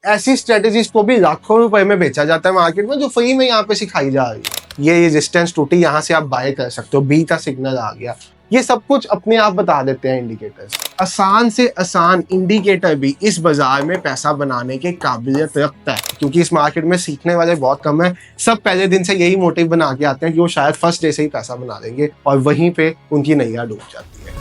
ऐसी स्ट्रेटेजीज को भी लाखों रुपए में बेचा जाता है मार्केट में, जो फ्री में यहाँ पे सिखाई जा रही है। ये रेजिस्टेंस टूटी, यहाँ से आप बाय कर सकते हो, बी का सिग्नल आ गया। ये सब कुछ अपने आप बता देते हैं इंडिकेटर्स। आसान से आसान इंडिकेटर भी इस बाजार में पैसा बनाने के काबिलियत रखता है, क्योंकि इस मार्केट में सीखने वाले बहुत कम है। सब पहले दिन से यही मोटिव बना के आते हैं कि वो शायद फर्स्ट डे से ही पैसा बना देंगे, और वहीं पे उनकी नैया डूब जाती है।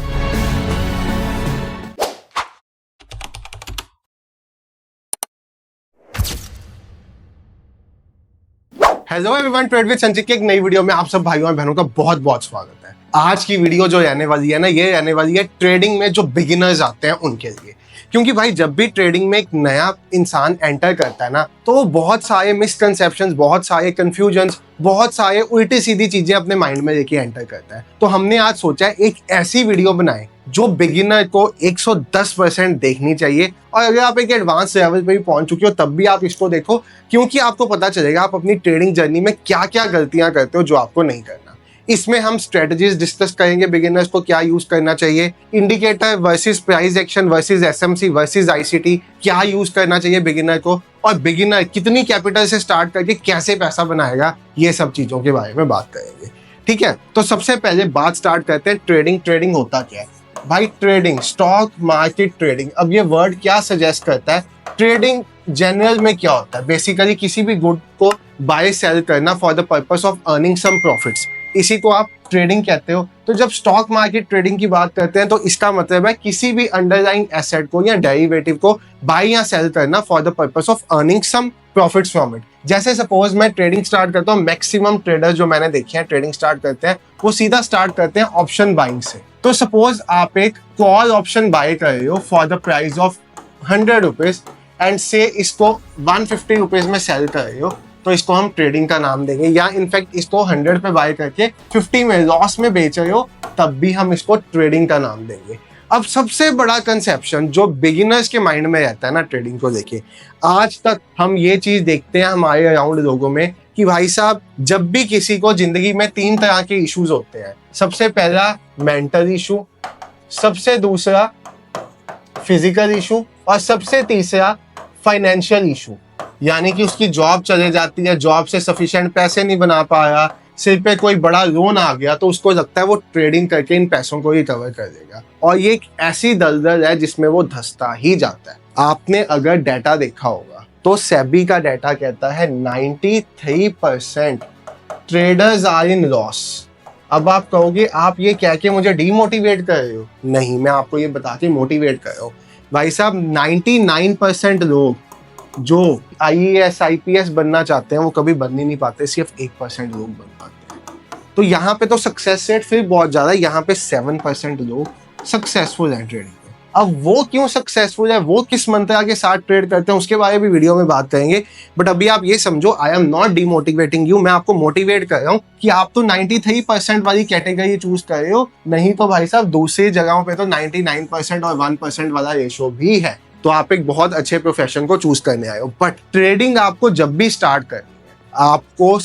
हेलो एवरीवन, ट्रेड विद संचित की एक नई वीडियो में आप सब भाइयों और बहनों का बहुत बहुत स्वागत है। आज की वीडियो जो रहने वाली है ना, ये रहने वाली है ट्रेडिंग में जो बिगिनर्स आते हैं उनके लिए। क्योंकि भाई जब भी ट्रेडिंग में एक नया इंसान एंटर करता है ना, तो बहुत सारे मिसकंसेप्शंस, बहुत सारे कंफ्यूजन्स, बहुत सारे उल्टी सीधी चीजें अपने माइंड में लेके एंटर करता है। तो हमने आज सोचा है एक ऐसी वीडियो बनाए जो बिगिनर को 110% देखनी चाहिए, और अगर आप एक एडवांस लेवल पे भी पहुंच चुके हो तब भी आप इसको देखो, क्योंकि आपको पता चलेगा आप अपनी ट्रेडिंग जर्नी में क्या क्या गलतियां करते हो जो आपको नहीं करना। इसमें हम स्ट्रेटजीज डिस्कस करेंगे, बिगिनर्स को क्या यूज करना चाहिए, indicator versus price action versus SMC versus ICT, क्या यूज करना चाहिए बिगिनर को, और बिगिनर कितनी कैपिटल से स्टार्ट करके कैसे पैसा बनाएगा, ये सब चीजों के बारे में बात करेंगे। ठीक है, तो सबसे पहले बात स्टार्ट करते हैं ट्रेडिंग। ट्रेडिंग होता क्या है भाई? Trading, stock market trading. अब ये वर्ड क्या सजेस्ट करता है? ट्रेडिंग जनरल में क्या होता है? बेसिकली किसी भी गुड को बाय सेल करना for the purpose of earning some profits, इसी को आप ट्रेडिंग कहते हो। तो जब स्टॉक मार्केट ट्रेडिंग की बात करते हैं तो इसका मतलब है किसी भी अंडरलाइंग एसेट को या डेरिवेटिव को बाय या सेल करना for the purpose of earning some profits from it. जैसे सपोज मैं ट्रेडिंग स्टार्ट करता हूँ, मैक्सिमम ट्रेडर्स जो मैंने देखे हैं ट्रेडिंग स्टार्ट करते हैं वो सीधा स्टार्ट करते हैं ऑप्शन बाइंग से। तो सपोज आप एक कॉल ऑप्शन बाय कर रहे हो for the price of 100 rupees and से इसको 150 रुपीज में सेल कर रहे हो, तो इसको हम ट्रेडिंग का नाम देंगे। या इनफैक्ट इसको 100 पे बाय करके 50 में लॉस में बेच रहे हो, तब भी हम इसको ट्रेडिंग का नाम देंगे। अब सबसे बड़ा कंसेप्शन जो बिगिनर्स के माइंड में रहता है ना ट्रेडिंग को लेके, आज तक हम ये चीज देखते हैं हमारे अराउंड लोगों में कि भाई साहब जब भी किसी को जिंदगी में 3 तरह के इश्यूज होते हैं। सबसे पहला मेंटल इशू, सबसे दूसरा फिजिकल इशू, और सबसे तीसरा फाइनेंशियल इशू। यानी कि उसकी जॉब चले जाती है, जॉब से सफिशिएंट पैसे नहीं बना पाया, सिर पे कोई बड़ा लोन आ गया, तो उसको लगता है वो ट्रेडिंग करके इन पैसों को रिकवर कर देगा। और ये एक ऐसी दलदल है जिसमें वो धंसता ही जाता है। आपने अगर डाटा देखा होगा तो सेबी का डाटा कहता है 93% ट्रेडर्स आर इन लॉस। अब आप कहोगे आप ये कह के मुझे डीमोटिवेट कर रहे हो? नहीं, मैं आपको ये बता के मोटिवेट कर रहा हूँ। भाई साहब 99% लोग जो IAS IPS बनना चाहते हैं वो कभी बन ही नहीं पाते, सिर्फ 1% लोग बन पाते हैं। तो यहाँ पे तो सक्सेस रेट फिर बहुत ज्यादा है, यहाँ पे 7% लोग सक्सेसफुल हैं ट्रेडिंग में। अब वो क्यों सक्सेसफुल है, वो किस मंत्रा के साथ ट्रेड करते हैं, उसके बारे में वीडियो में बात करेंगे। बट अभी आप ये समझो, I am not demotivating you, मैं आपको मोटिवेट कर रहा हूँ कि आप तो 93% वाली कैटेगरी चूज कर रहे हो, नहीं तो भाई साहब दूसरी जगहों पे तो 99% और 1% वाला रेशो भी है। तो आप एक बहुत अच्छे प्रोफेशन को चूज करने आए हो। बट ट्रेडिंग आपको जब भी स्टार्ट करनी है, आपको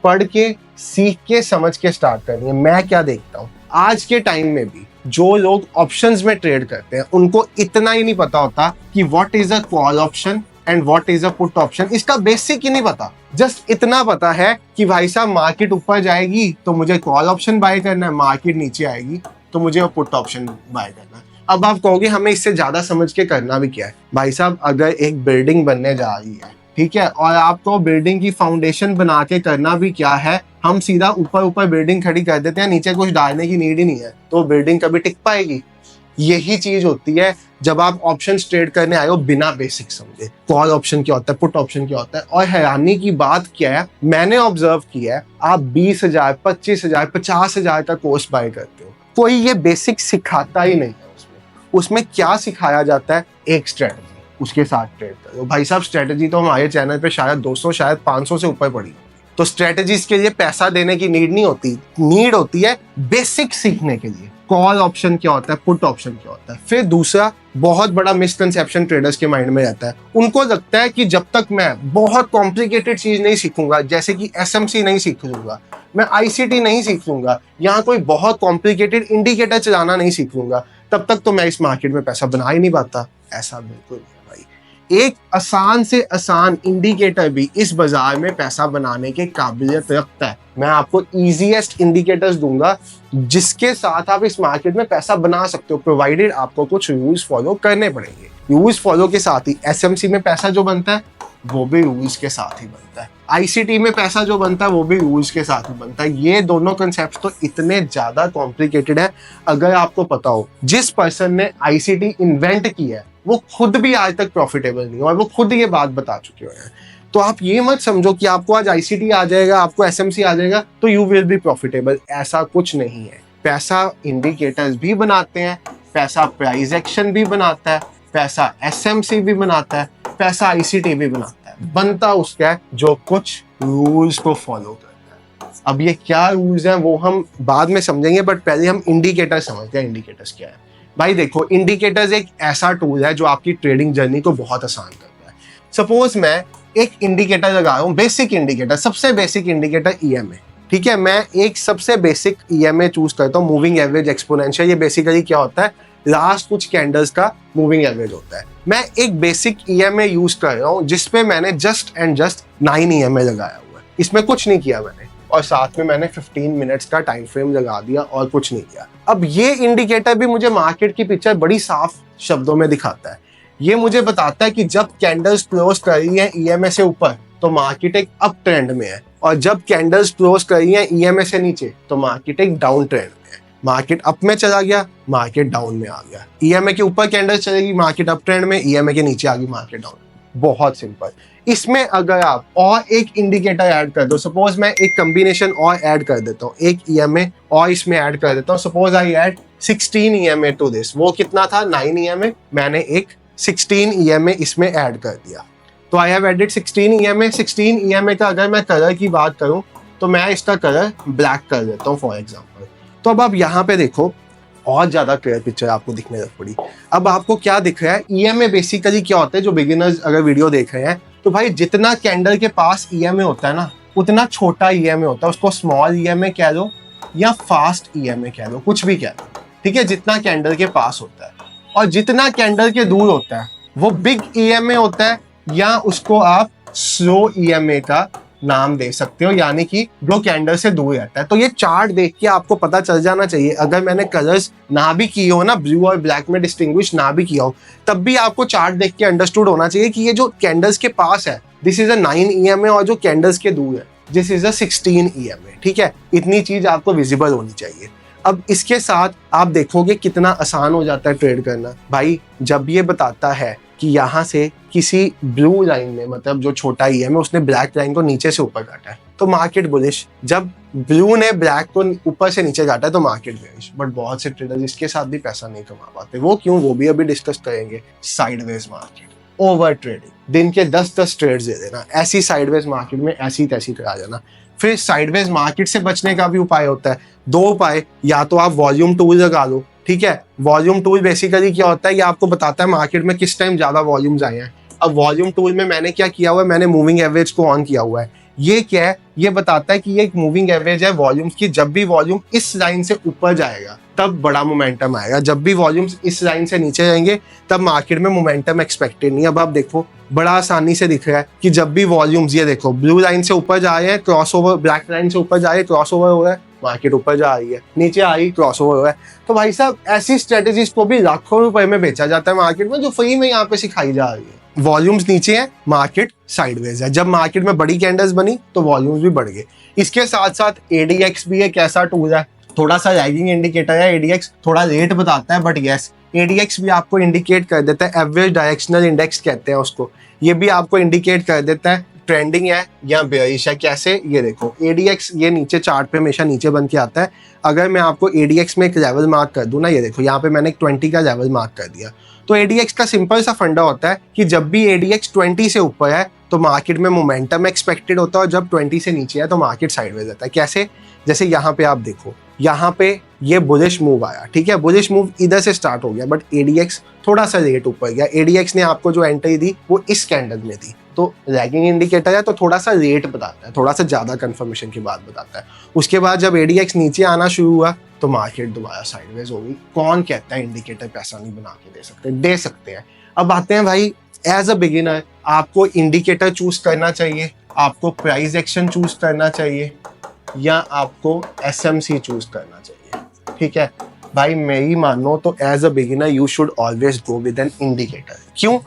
पढ़ के, सीख के, समझ के स्टार्ट करनी है। मैं क्या देखता हूँ आज के टाइम में भी जो लोग ऑप्शंस में ट्रेड करते हैं उनको इतना ही नहीं पता होता कि what is a call option and what is a put option. इसका बेसिक ही नहीं पता। जस्ट इतना पता है कि भाई साहब मार्केट ऊपर जाएगी तो मुझे कॉल ऑप्शन बाय करना है, मार्केट नीचे आएगी तो मुझे पुट ऑप्शन बाय करना है। अब आप कहोगे हमें इससे ज्यादा समझ के करना भी क्या है? भाई साहब अगर एक बिल्डिंग बनने जा रही है, ठीक है, और आपको बिल्डिंग की फाउंडेशन बना के करना भी क्या है, हम सीधा ऊपर ऊपर बिल्डिंग खड़ी कर देते हैं, नीचे कुछ डालने की नीड ही नहीं है, तो बिल्डिंग कभी टिक पाएगी? यही चीज होती है जब आप ऑप्शन ट्रेड करने आए हो बिना बेसिक समझे। कॉल ऑप्शन क्या होता है, पुट ऑप्शन क्या होता है। और हैरानी की बात क्या है, मैंने ऑब्जर्व किया है, आप 20,000, 25,000, 50,000 का कोर्स बाय करते हो, कोई ये बेसिक सिखाता ही नहीं है। उसमें क्या सिखाया जाता है? एक स्ट्रेटजी, उसके साथ ट्रेड करो। भाई साहब स्ट्रेटजी तो हमारे चैनल पे शायद 200, शायद 500 से ऊपर पड़ी। तो स्ट्रेटजीज के लिए पैसा देने की नीड नहीं होती, नीड होती है बेसिक सीखने के लिए। कॉल ऑप्शन क्या होता है, पुट ऑप्शन क्या होता है। फिर दूसरा बहुत बड़ा मिसकंसेप्शन ट्रेडर्स के माइंड में रहता है, उनको लगता है कि जब तक मैं बहुत कॉम्प्लिकेटेड चीज नहीं सीखूंगा, जैसे कि एसएमसी नहीं सीख लूंगा, मैं आईसीटी नहीं सीख लूंगा, यहाँ कोई बहुत कॉम्प्लिकेटेड इंडिकेटर चलाना नहीं सीख लूंगा, तब तक तो मैं इस मार्केट में पैसा बना ही नहीं पाता। ऐसा बिल्कुल नहीं भाई। एक आसान से आसान इंडिकेटर भी इस बाजार में पैसा बनाने के काबिलियत रखता है। मैं आपको इजीएस्ट इंडिकेटर्स दूंगा जिसके साथ आप इस मार्केट में पैसा बना सकते हो, प्रोवाइडेड आपको कुछ रूल्स फॉलो करने पड़ेंगे। रूल्स फॉलो के साथ ही एसएमसी में पैसा जो बनता है वो भी रूल्स के साथ ही बनता है, आईसीटी में पैसा जो बनता है वो भी रूल्स के साथ ही बनता है। ये दोनों कंसेप्ट तो इतने ज्यादा कॉम्प्लिकेटेड है, अगर आपको पता हो जिस पर्सन ने आईसीटी इन्वेंट किया है वो खुद भी आज तक प्रॉफिटेबल नहीं है और वो खुद ये बात बता चुके हैं। तो आप ये मत समझो कि आपको आज आईसीटी आ जाएगा, आपको एसएमसी आ जाएगा तो यू विल बी प्रॉफिटेबल, ऐसा कुछ नहीं है। पैसा इंडिकेटर्स भी बनाते हैं, पैसा प्राइस एक्शन भी बनाता है, पैसा एसएमसी भी बनाता है, पैसा आईसीटी भी बनाता है। बनता उसका है जो कुछ रूल्स को फॉलो करता है। अब ये क्या रूल्स हैं वो हम बाद में समझेंगे, बट पहले हम इंडिकेटर समझते हैं। इंडिकेटर्स क्या है भाई? देखो, इंडिकेटर्स एक ऐसा टूल है जो आपकी ट्रेडिंग जर्नी को बहुत आसान करता है। सपोज मैं एक इंडिकेटर लगा रहा हूँ, बेसिक इंडिकेटर, सबसे बेसिक इंडिकेटर ईएमए, ठीक है। मैं एक सबसे बेसिक ईएमए चूज करता हूँ, मूविंग एवरेज एक्सपोनेंशियल। ये बेसिकली क्या होता है? लास्ट कुछ कैंडल्स का मूविंग एवरेज होता है। मैं एक बेसिक ईएमए यूज कर रहा हूँ जिसपे मैंने जस्ट एंड जस्ट 9 ईएमए लगाया हुआ है, इसमें कुछ नहीं किया मैंने, और साथ में मैंने 15 मिनट्स का टाइम फ्रेम लगा दिया और कुछ नहीं किया। अब ये इंडिकेटर भी मुझे मार्केट की पिक्चर बड़ी साफ शब्दों में दिखाता है। ये मुझे बताता है कि जब कैंडल्स क्लोज कर रही है ईएमए से ऊपर तो मार्केट एक अप ट्रेंड में है, और जब कैंडल्स क्लोज कर रही है ईएमए से नीचे तो मार्केट एक डाउन ट्रेंड में है। मार्केट अप में चला गया, मार्केट डाउन में आ गया। ईएमए के ऊपर कैंडल्स चलेगी, मार्केट अप ट्रेंड में, ईएमए के नीचे आ गई, मार्केट डाउन। बहुत सिंपल। इसमें अगर आप और एक इंडिकेटर ऐड कर दो, सपोज मैं एक कॉम्बिनेशन और ऐड कर देता हूँ, एक ईएमए और इसमें ऐड कर देता हूँ, suppose I add 16 EMA to this. वो कितना था? 9 ईएमए, मैंने एक 16 ईएमए इसमें ऐड कर दिया। तो I have added 16 EMA. 16 EMA का अगर मैं कलर की बात करूं तो मैं इसका कलर ब्लैक कर देता हूं फॉर एग्जांपल। तो अब आप यहाँ पे देखो, और ज्यादा क्लियर पिक्चर आपको दिखने लग पड़ी। अब आपको क्या दिख रहा है? ईएमए बेसिकली क्या होता है? जो बिगिनर्स अगर वीडियो देख रहे हैं तो भाई, जितना कैंडल के पास ईएमए होता है ना उतना छोटा ईएमए होता है। उसको स्मॉल ईएमए कह लो या फास्ट ईएमए कह लो, कुछ भी कह लो, ठीक है। जितना कैंडल के पास होता है, और जितना कैंडल के दूर होता है वो बिग ईएमए होता है, या उसको आप स्लो ईएमए का नाम दे सकते हो, यानी कि जो कैंडल से दूर रहता है। तो ये चार्ट देख के आपको पता चल जाना चाहिए, अगर मैंने कलर्स ना भी किए हो ना, ब्लू और ब्लैक में डिस्टिंग्विश ना भी किया हो, तब भी आपको चार्ट देख के अंडरस्टूड होना चाहिए कि ये जो कैंडल्स के पास है दिस इज अ 9 ईएमए, और जो कैंडल्स के दूर है दिस इज अ 16 ईएमए, ठीक है। इतनी चीज आपको विजिबल होनी चाहिए। अब इसके साथ आप देखोगे कितना आसान हो जाता है ट्रेड करना भाई। जब ये बताता है कि यहाँ से किसी ब्लू लाइन में, मतलब जो छोटा ही है, मैं उसने ब्लैक लाइन को नीचे से ऊपर काटा है तो मार्केट बुलिश, जब ब्लू ने ब्लैक को ऊपर से नीचे काटा है तो मार्केट बेरिश। बट बहुत से ट्रेडर्स इसके साथ भी पैसा नहीं कमा पाते। वो क्यों? वो भी अभी डिस्कस करेंगे। साइडवेज मार्केट, ओवर ट्रेडिंग, दिन के 10-10 ट्रेड्स दे देना, ऐसी साइडवेज मार्केट में ऐसी तैसी करा जाना। फिर साइडवेज मार्केट से बचने का भी उपाय होता है, 2 उपाय। या तो आप वॉल्यूम टूल लगा लो, ठीक है। वॉल्यूम टूल बेसिकली क्या होता है? ये आपको बताता है मार्केट में किस टाइम ज्यादा वॉल्यूम्स आए हैं। अब वॉल्यूम टूल में मैंने क्या किया हुआ है? मैंने मूविंग एवरेज को ऑन किया हुआ है। ये क्या है? ये बताता है कि ये एक मूविंग एवरेज है वॉल्यूम्स की। जब भी वॉल्यूम इस लाइन से ऊपर जाएगा तब बड़ा मोमेंटम आएगा, जब भी वॉल्यूम्स इस लाइन से नीचे जाएंगे तब मार्केट में मोमेंटम एक्सपेक्टेड नहीं। अब आप देखो, बड़ा आसानी से दिख रहा है कि जब भी वॉल्यूम्स, ये देखो, ब्लू लाइन से ऊपर जा रहे हैं, क्रॉस ओवर, ब्लैक लाइन से ऊपर जा रहे हैं, क्रॉस ओवर हो रहा है, मार्केट ऊपर जा रही है, नीचे आ रही, क्रॉस ओवर हो रहा है। तो भाई साहब, ऐसी स्ट्रेटेजीज को भी लाखों रुपए में बेचा जाता है मार्केट में, जो फ्री में यहाँ पे सिखाई जा रही है। वॉल्यूम्स नीचे है, मार्केट साइडवेज है। जब मार्केट में बड़ी कैंडल्स बनी तो वॉल्यूम्स भी बढ़ गए। इसके साथ साथ एडीएक्स भी एक ऐसा टूल है, थोड़ा सा लैगिंग इंडिकेटर है। एडीएक्स थोड़ा लेट बताता है, बट यस, एडीएक्स भी आपको इंडिकेट कर देता है। एवरेज डायरेक्शनल इंडेक्स कहते हैं उसको। ये भी आपको इंडिकेट कर देता है ट्रेंडिंग है या बेयरिश है। कैसे? ये देखो, एडीएक्स ये नीचे चार्ट पे हमेशा नीचे बन के आता है। अगर मैं आपको एडीएक्स में एक लेवल मार्क कर दूं ना, ये देखो यहाँ पे मैंने एक 20 का लेवल मार्क कर दिया। तो एडीएक्स का सिंपल सा फंडा होता है कि जब भी एडीएक्स 20 से ऊपर है तो मार्केट में मोमेंटम एक्सपेक्टेड होता है, और जब 20 से नीचे है तो मार्केट साइडवेज रहता है। कैसे? जैसे यहाँ पे आप देखो, यहाँ पे ये बुलिश मूव आया, ठीक है। बुलिश मूव इधर से स्टार्ट हो गया, बट एडीएक्स थोड़ा सा लेट ऊपर गया। एडीएक्स ने आपको जो एंट्री दी वो इस कैंडल में दी, तो लैगिंग इंडिकेटर है तो थोड़ा सा लेट बताता है, थोड़ा सा ज्यादा कंफर्मेशन के बाद बताता है। उसके बाद जब एडीएक्स नीचे आना शुरू हुआ तो मार्केट दोबारा साइडवेज हो गई। कौन कहता है इंडिकेटर पैसा नहीं बना के दे सकते? दे सकते हैं। अब आते हैं भाई एज अ बिगिनर आपको इंडिकेटर चूज करना चाहिए, आपको प्राइस एक्शन चूज करना चाहिए, या आपको एसएमसी चूज करना चाहिए। ठीक है भाई, मेरी मानो तो as a beginner you should always go with an indicator. क्यों?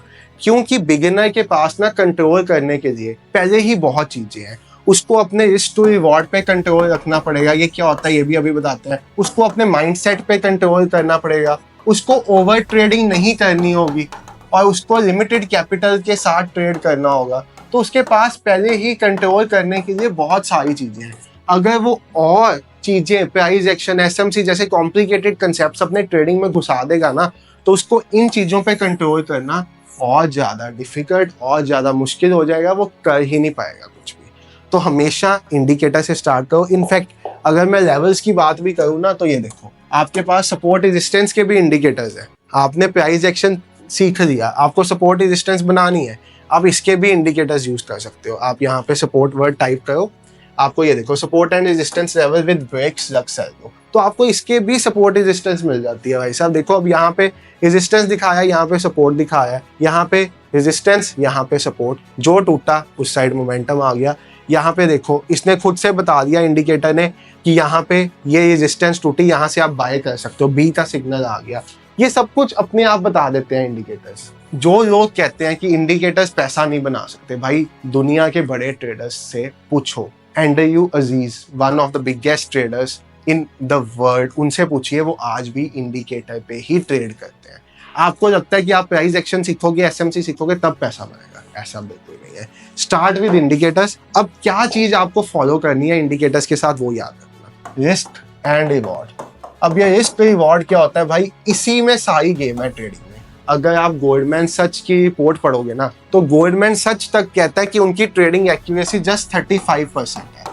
क्योंकि बिगिनर के पास ना कंट्रोल करने के लिए पहले ही बहुत चीजें हैं। उसको अपने रिस्क टू रिवॉर्ड पे कंट्रोल रखना पड़ेगा, ये क्या होता है ये भी अभी बताते हैं। उसको अपने माइंडसेट पे कंट्रोल करना पड़ेगा, उसको ओवर ट्रेडिंग नहीं करनी होगी, और उसको लिमिटेड कैपिटल के साथ ट्रेड करना होगा। तो उसके पास पहले ही कंट्रोल करने के लिए बहुत सारी चीजें हैं। अगर वो और चीजें, प्राइस एक्शन, एसएमसी जैसे कॉम्प्लिकेटेड कंसेप्ट्स अपने ट्रेडिंग में घुसा देगा ना, तो उसको इन चीजों पे कंट्रोल करना और ज्यादा डिफिकल्ट और ज्यादा मुश्किल हो जाएगा, वो कर ही नहीं पाएगा कुछ भी। तो हमेशा इंडिकेटर से स्टार्ट करो। इनफैक्ट अगर मैं लेवल्स की बात भी करूँ ना, तो ये देखो आपके पास सपोर्ट रेजिस्टेंस के भी इंडिकेटर्स हैं। आपने प्राइस एक्शन सीख लिया, आपको सपोर्ट रेजिस्टेंस बनानी है, आप इसके भी इंडिकेटर्स यूज कर सकते हो। आप यहाँ पे सपोर्ट वर्ड टाइप करो, आपको ये देखो support and resistance level with breaks लग सेल, तो आपको इसके भी सपोर्ट रेजिस्टेंस मिल जाती है। भाई साहब देखो, अब यहाँ पे रेजिस्टेंस दिखाया, यहाँ पे सपोर्ट दिखाया, यहाँ पे रेजिस्टेंस, यहाँ पे सपोर्ट, जो टूटा उस साइड मोमेंटम आ गया। यहाँ पे देखो इसने खुद से बता दिया इंडिकेटर ने कि यहाँ पे ये रेजिस्टेंस टूटी, यहाँ से आप बाय कर सकते हो, बी का सिग्नल आ गया। ये सब कुछ अपने आप बता देते हैं इंडिकेटर्स। जो लोग कहते हैं कि इंडिकेटर्स पैसा नहीं बना सकते, भाई दुनिया के बड़े ट्रेडर्स से पूछो। Andrew Aziz, one of the biggest traders in the world, उनसे पूछिए, वो आज भी इंडिकेटर पे ही ट्रेड करते हैं। आपको लगता है कि आप प्राइस एक्शन सीखोगे, एसएमसी सीखोगे तब पैसा बनेगा, ऐसा बिल्कुल नहीं है। Start with indicators. अब क्या चीज आपको फॉलो करनी है इंडिकेटर्स के साथ, वो याद रखना, रिस्क एंड रिवॉर्ड। अब ये रिस्क रिवॉर्ड क्या होता है भाई, इसी में सारी गेम है ट्रेडिंग में। अगर आप गोल्डमैन सच की रिपोर्ट पढ़ोगे ना, तो गोल्डमैन सच तक कहता है कि उनकी ट्रेडिंग एक्यूरेसी जस्ट 35% है।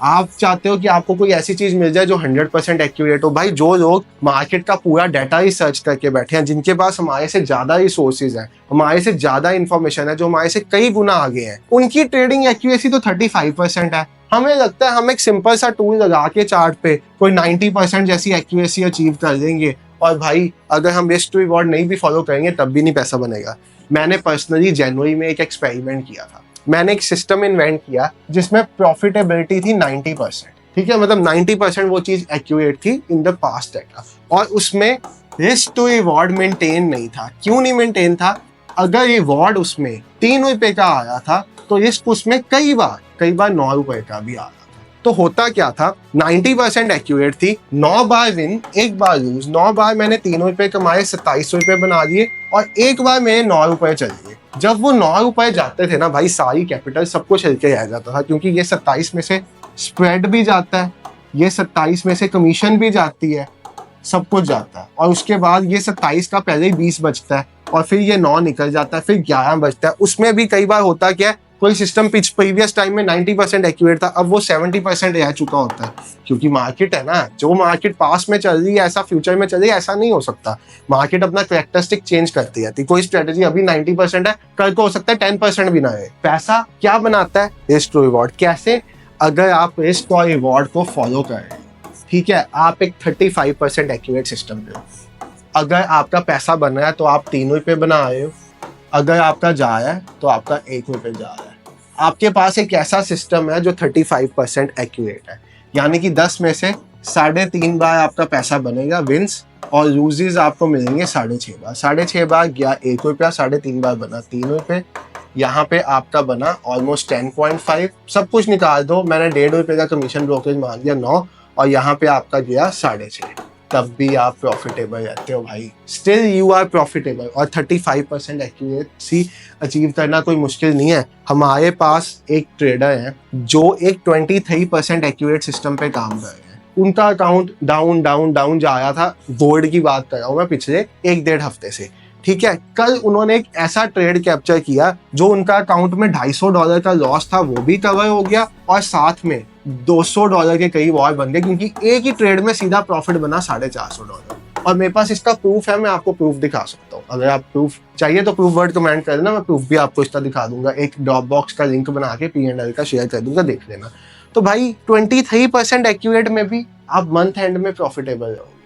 आप चाहते हो कि आपको कोई ऐसी चीज मिल जाए जो 100% एक्यूरेट हो। भाई जो लोग मार्केट का पूरा डाटा रिसर्च करके बैठे हैं, जिनके पास हमारे से ज्यादा रिसोर्सेज हैं, हमारे से ज्यादा इंफॉर्मेशन है, जो हमारे से कई गुना आगे हैं, उनकी ट्रेडिंग एक्यूरेसी तो 35% है। हमें लगता है हम एक सिंपल सा टूल लगा के चार्ट पे कोई 90% जैसी एक्यूरेसी अचीव कर देंगे, और भाई अगर हम रिस्क टू रिवॉर्ड नहीं भी फॉलो करेंगे तब भी नहीं पैसा बनेगा। मैंने पर्सनली जनवरी में एक एक्सपेरिमेंट किया था। मैंने एक सिस्टम इन्वेंट किया जिसमें प्रॉफिटेबिलिटी थी 90%। ठीक है, मतलब 90% वो चीज एक्यूरेट थी इन द पास्ट डेटा, और उसमें रिस्क टू रिवॉर्ड मेंटेन नहीं था। क्यों नहीं मेंटेन था? अगर रिवॉर्ड उसमें 3 रुपए का आया था, तो रिस्क उसमें कई बार 9 रुपए का भी आ रहा था। तो होता क्या था, 90% एक्यूरेट थी, 9 बार विन, 1 बार लूज। 9 बार मैंने 3 रुपए कमाए, 27 रुपए बना दिए, और 1 बार मेरे 9 रुपए चले गए। जब वो 9 रुपए जाते थे ना भाई, सारी कैपिटल सब कुछ हिलके रह जाता था, क्योंकि ये 27 में से स्प्रेड भी जाता है, ये 27 में से कमीशन भी जाती है, सब कुछ जाता है, और उसके बाद ये 27 का पहले ही 20 बचता है, और फिर ये 9 निकल जाता है, फिर 11 बचता है। उसमें भी कई बार होता क्या है, कोई सिस्टम प्रीवियस टाइम में 90% एक्यूरेट था, अब वो 70% रह चुका होता है, क्योंकि मार्केट है ना, जो मार्केट पास में चल रही है ऐसा फ्यूचर में चल रही है, ऐसा नहीं हो सकता। मार्केट अपना कैरेक्टरिस्टिक चेंज करती रहती है। कोई स्ट्रेटेजी अभी 90% है, कल को हो सकता है 10% भी ना है। पैसा क्या बनाता है? Risk to reward. कैसे? अगर आप रिस्क और रिवॉर्ड को फॉलो करें, ठीक है, आप एक 35% एक्यूरेट सिस्टम पे हो। अगर आपका पैसा बन रहा है तो आप 3 रुपए बना रहे हो, अगर आपका जा रहा है तो आपका 1 रुपए जा रहा है। आपके पास एक ऐसा सिस्टम है जो 35% एक्यूरेट है, यानी कि 10 में से 3.5 बार आपका पैसा बनेगा विंस, और लूजेस आपको मिलेंगे 6.5 बार। 6.5 बार गया 1 रुपया, 3.5 बार बना 3 रुपए, यहाँ पे आपका बना ऑलमोस्ट 10.5। सब कुछ निकाल दो, मैंने 1.5 रुपए का कमीशन ब्रोकरेज मान लिया 9, और यहाँ पे आपका गया 6.5, तब भी आप प्रॉफिटेबल रहते हो भाई। स्टिल यू आर प्रॉफिटेबल, और 35% एक्यूरेसी अचीव करना कोई मुश्किल नहीं है। हमारे पास एक ट्रेडर है जो एक 23% एक्यूरेट सिस्टम पे काम कर रहे हैं, उनका अकाउंट डाउन डाउन डाउन जा रहा था। गोल्ड की बात कर रहा हूँ मैं, पिछले 1-1.5 हफ्ते से। ठीक है, कल उन्होंने एक ऐसा ट्रेड कैप्चर किया जो उनका अकाउंट में $250 का लॉस था, वो भी कवर हो गया, और साथ में $200 के करीब और बन गए, क्योंकि एक ही ट्रेड में सीधा प्रॉफिट बना $450। और मेरे पास इसका प्रूफ है, मैं आपको प्रूफ दिखा सकता हूँ। अगर आप प्रूफ चाहिए तो प्रूफ वर्ड कमेंट कर देना, मैं प्रूफ भी आपको इसका दिखा दूंगा। एक ड्रॉप बॉक्स का लिंक बना के P&L का शेयर कर दूंगा, देख लेना। तो भाई 23% एक्यूरेट में भी आप मंथ एंड में प्रॉफिटेबल रहोगे।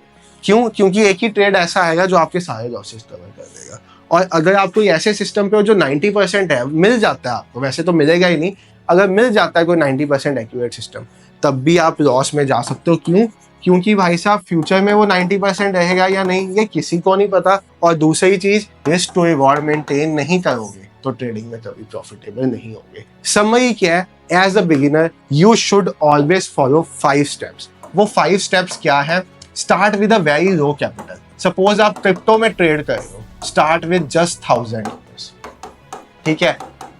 क्यों? क्योंकि एक ही ट्रेड ऐसा आएगा जो आपके सारे लॉसेस कवर कर देगा। और अगर आप कोई ऐसे सिस्टम पे हो जो 90% है, मिल जाता है आपको, वैसे तो मिलेगा ही नहीं, अगर मिल जाता है कोई 90% एक्यूरेट सिस्टम, तब भी आप लॉस में जा सकते हो। क्यों? क्योंकि भाई साहब फ्यूचर में वो 90% रहेगा या नहीं ये किसी को नहीं पता। और दूसरी चीज, रिस्क टू रिवॉर्ड मेंटेन नहीं करोगे तो ट्रेडिंग में कभी प्रॉफिटेबल नहीं होगे। समरी क्या है? As a beginner you should always follow 5 steps. वो 5 स्टेप्स क्या है? Start with a very low capital. Suppose आप क्रिप्टो में ट्रेड कर रहे हो, स्टार्ट विद जस्ट 1000 रुपीज। ठीक है,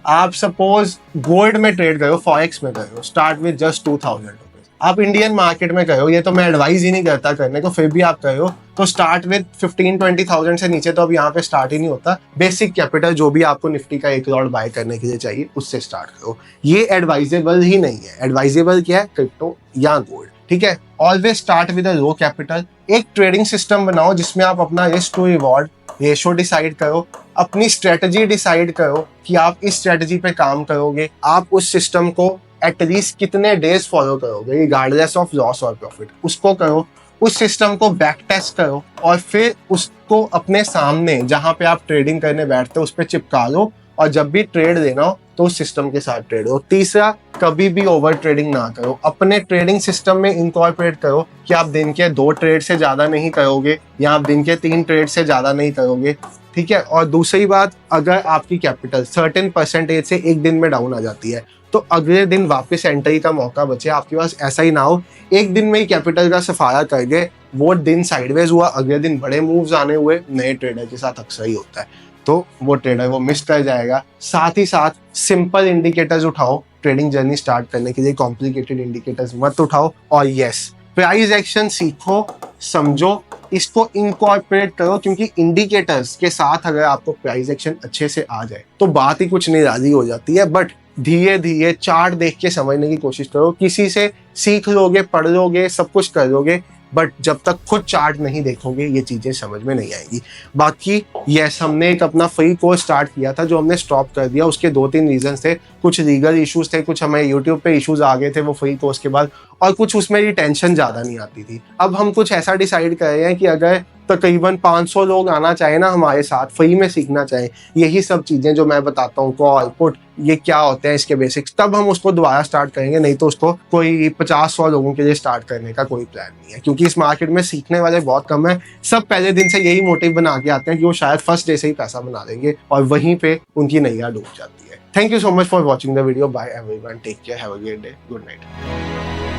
आप सपोज गोल्ड में ट्रेड कर रहे हो, फॉरेक्स में कर रहे हो, स्टार्ट विद जस्ट 2000 रुपीज। आप इंडियन मार्केट में कर रहे हो, ये तो मैं एडवाइस ही नहीं करता करने को, फिर भी आप कर रहे हो, तो स्टार्ट विद 15-20,000 से नीचे तो अब यहाँ पे स्टार्ट ही नहीं होता। बेसिक कैपिटल जो भी आपको निफ्टी का 1 लॉट बाय करने के लिए चाहिए उससे स्टार्ट करो। ये एडवाइजेबल ही नहीं है। एडवाइजेबल क्या है? क्रिप्टो या गोल्ड। ठीक है, always start with a low capital. एक ट्रेडिंग सिस्टम बनाओ जिसमें आप अपना risk to reward ratio decide करो, अपनी स्ट्रेटजी डिसाइड करो कि आप इस स्ट्रेटजी पे काम करोगे, आप उस सिस्टम को एटलीस्ट कितने डेज फॉलो करोगे रिगार्डलेस ऑफ लॉस और प्रॉफिट, उसको करो। उस सिस्टम को बैक टेस्ट करो और फिर उसको अपने सामने जहां पे आप ट्रेडिंग करने बैठते हो उस पर चिपका लो, और जब भी ट्रेड देना हो तो उस सिस्टम के साथ ट्रेड हो। तीसरा, कभी भी ओवर ट्रेडिंग ना करो। अपने ट्रेडिंग सिस्टम में इनकॉर्पोरेट करो कि आप दिन के 2 ट्रेड से ज्यादा नहीं करोगे या आप दिन के 3 ट्रेड से ज्यादा नहीं करोगे। ठीक है, और दूसरी बात, अगर आपकी कैपिटल सर्टेन परसेंटेज से एक दिन में डाउन आ जाती है तो अगले दिन वापस एंट्री का मौका बचे आपके पास। ऐसा ही ना हो एक दिन में ही कैपिटल का सफाया कर गए, वो दिन साइडवेज हुआ, अगले दिन बड़े मूव्स आने हुए, नए ट्रेडर के साथ अक्सर ही होता है, तो वो ट्रेडर वो मिस कर जाएगा। साथ ही साथ सिंपल इंडिकेटर्स उठाओ ट्रेडिंग जर्नी स्टार्ट करने के लिए, कॉम्प्लिकेटेड इंडिकेटर्स मत उठाओ। और यस, प्राइस एक्शन सीखो, समझो, इसको इनकॉर्पोरेट करो, क्योंकि इंडिकेटर्स के साथ अगर आपको प्राइस एक्शन अच्छे से आ जाए तो बात ही कुछ नहीं राजी हो जाती है। बट धीरे धीरे चार्ट देख के समझने की कोशिश करो। किसी से सीख लोगे, पढ़ लोगे, सब कुछ कर लोगे, बट जब तक खुद चार्ट नहीं देखोगे ये चीजें समझ में नहीं आएगी। बाकी यस, हमने एक अपना फ्री कोर्स स्टार्ट किया था जो हमने स्टॉप कर दिया। उसके 2-3 रीजन थे, कुछ लीगल इश्यूज थे, कुछ हमें यूट्यूब पे इश्यूज आ गए थे वो फ्री कोर्स के बाद, और कुछ उसमें भी टेंशन ज्यादा नहीं आती थी। अब हम कुछ ऐसा डिसाइड कर रहे हैं कि अगर तकरीबन 500 लोग आना चाहे ना हमारे साथ, फ्री में सीखना चाहे यही सब चीजें जो मैं बताता हूँ, कॉल पुट, ये क्या होते हैं इसके बेसिक्स, तब हम उसको दोबारा स्टार्ट करेंगे। नहीं तो उसको कोई 50-100 लोगों के लिए स्टार्ट करने का कोई प्लान नहीं है, क्योंकि इस मार्केट में सीखने वाले बहुत कम है। सब पहले दिन से यही मोटिव बना के आते हैं कि वो शायद फर्स्ट डे से ही पैसा बना देंगे, और वहीं पे उनकी नैया डूब जाती है। Thank you so much for watching the video. Bye everyone, take care, have a great day, good night.